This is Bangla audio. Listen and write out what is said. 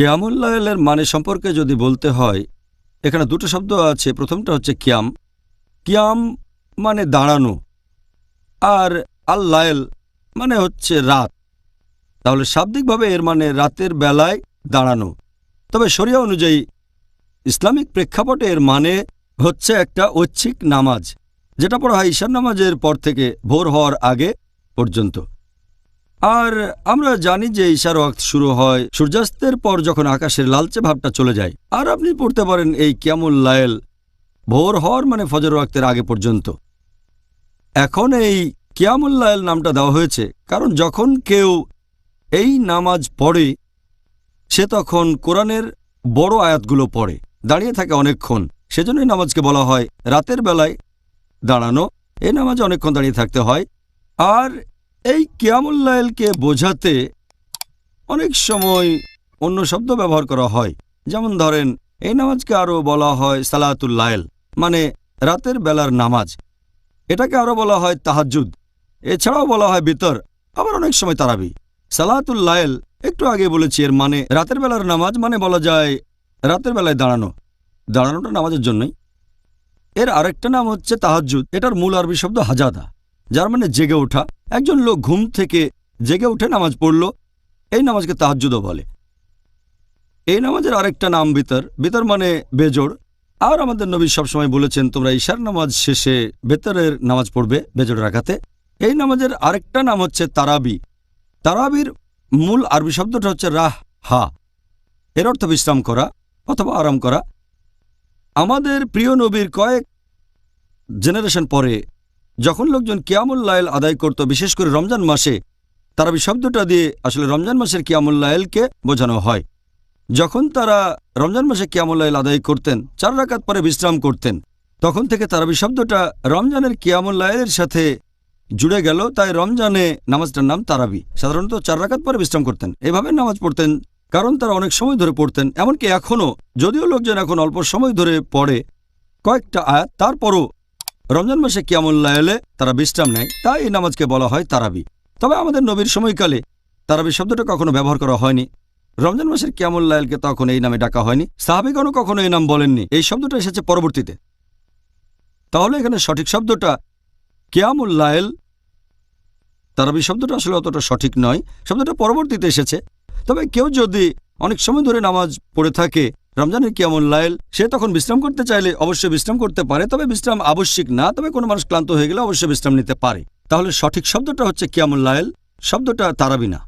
কিয়ামুল লাইলের মানে সম্পর্কে যদি বলতে হয়, এখানে দুটো শব্দ আছে। প্রথমটা হচ্ছে কিয়াম। কিয়াম মানে দাঁড়ানো, আর আল লাইল মানে হচ্ছে রাত। তাহলে শাব্দিকভাবে এর মানে রাতের বেলায় দাঁড়ানো। তবে শরিয়া অনুযায়ী ইসলামিক প্রেক্ষাপটে এর মানে হচ্ছে একটা ঐচ্ছিক নামাজ, যেটা পড়া হয় ঈশার নামাজের পর থেকে ভোর হওয়ার আগে পর্যন্ত। আর আমরা জানি যে ঈশার ওয়াক্ত শুরু হয় সূর্যাস্তের পর, যখন আকাশের লালচে ভাবটা চলে যায়। আর আপনি পড়তে পারেন এই কিয়ামুল লাইল ভোর হওয়ার মানে ফজর ওয়াক্তের আগে পর্যন্ত। এখন এই কিয়ামুল লাইল নামটা দেওয়া হয়েছে কারণ যখন কেউ এই নামাজ পড়ে সে তখন কোরআনের বড় আয়াতগুলো পড়ে, দাঁড়িয়ে থাকে অনেকক্ষণ। সেজন্যই নামাজকে বলা হয় রাতের বেলায় দাঁড়ানো। এই নামাজে অনেকক্ষণ দাঁড়িয়ে থাকতে হয়। আর এই কিয়ামুল লাইলকে বোঝাতে অনেক সময় অন্য শব্দ ব্যবহার করা হয়। যেমন ধরেন, এই নামাজকে আরও বলা হয় সালাতুল লাইল, মানে রাতের বেলার নামাজ। এটাকে আরও বলা হয় তাহাজ্জুদ, এছাড়াও বলা হয় বিতর, আবার অনেক সময় তারাবি। সালাতুল লাইল একটু আগে বলেছি, এর মানে রাতের বেলার নামাজ, মানে বলা যায় রাতের বেলায় দাঁড়ানো। দাঁড়ানোটা নামাজের জন্যই। এর আরেকটা নাম হচ্ছে তাহাজ্জুদ। এটার মূল আরবি শব্দ হাজাদা, যার মানে জেগে ওঠা। একজন লোক ঘুম থেকে জেগে উঠে নামাজ পড়ল, এই নামাজকে তাহাজ্জুদও বলে। এই নামাজের আরেকটা নাম বিতর। বিতর মানে বেজোড়। আর আমাদের নবী সবসময় বলেছেন, তোমরা ঈশার নামাজ শেষে বেতরের নামাজ পড়বে বেজোড় রাখাতে। এই নামাজের আরেকটা নাম হচ্ছে তারাবি। তারাবির মূল আরবি শব্দটা হচ্ছে রাহ হা। এর অর্থ বিশ্রাম করা অথবা আরাম করা। আমাদের প্রিয় নবীর কয়েক জেনারেশন পরে যখন লোকজন কিয়ামুল লাইল আদায় করত, বিশেষ করে রমজান মাসে, তারাবি শব্দটা দিয়ে আসলে রমজান মাসের কিয়ামুল লাইলকে বোঝানো হয়। যখন তারা রমজান মাসে কিয়ামুল লাইল আদায় করতেন, 4 রাকাত পরে বিশ্রাম করতেন, তখন থেকে তারাবি শব্দটা রমজানের কিয়ামুল লাইলের সাথে জুড়ে গেল। তাই রমজানে নামাজটার নাম তারাবি। সাধারণত 4 রাকাত পরে বিশ্রাম করতেন, এভাবে নামাজ পড়তেন কারণ তারা অনেক সময় ধরে পড়তেন। এমনকি এখনও, যদিও লোকজন এখন অল্প সময় ধরে পড়ে কয়েকটা আয়াত, তারপরও রমজান মাসে কিয়ামুল লাইলে তারা বিশ্রাম নেয়, তাই এই নামাজকে বলা হয় তারাবি। তবে আমাদের নবীর সময়কালে তারাবি শব্দটা কখনো ব্যবহার করা হয়নি। রমজান মাসের কিয়ামুল লাইলকে তখন এই নামে ডাকা হয়নি। সাহাবীগণও কখনো এই নাম বলেননি। এই শব্দটা এসেছে পরবর্তীতে। তাহলে এখানে সঠিক শব্দটা কিয়ামুল লাইল। তারাবি শব্দটা আসলে অতটা সঠিক নয়, শব্দটা পরবর্তীতে এসেছে। তবে কেউ যদি অনেক সময় ধরে নামাজ পড়ে থাকে রমজানের কিয়ামুল লাইল, সে তখন বিশ্রাম করতে চাইলে অবশ্যই বিশ্রাম করতে পারে। তবে বিশ্রাম আবশ্যিক না। তবে কোনো মানুষ ক্লান্ত হয়ে গেলে অবশ্যই বিশ্রাম নিতে পারে। তাহলে সঠিক শব্দটা হচ্ছে কিয়ামুল লাইল, শব্দটা তারাবি না।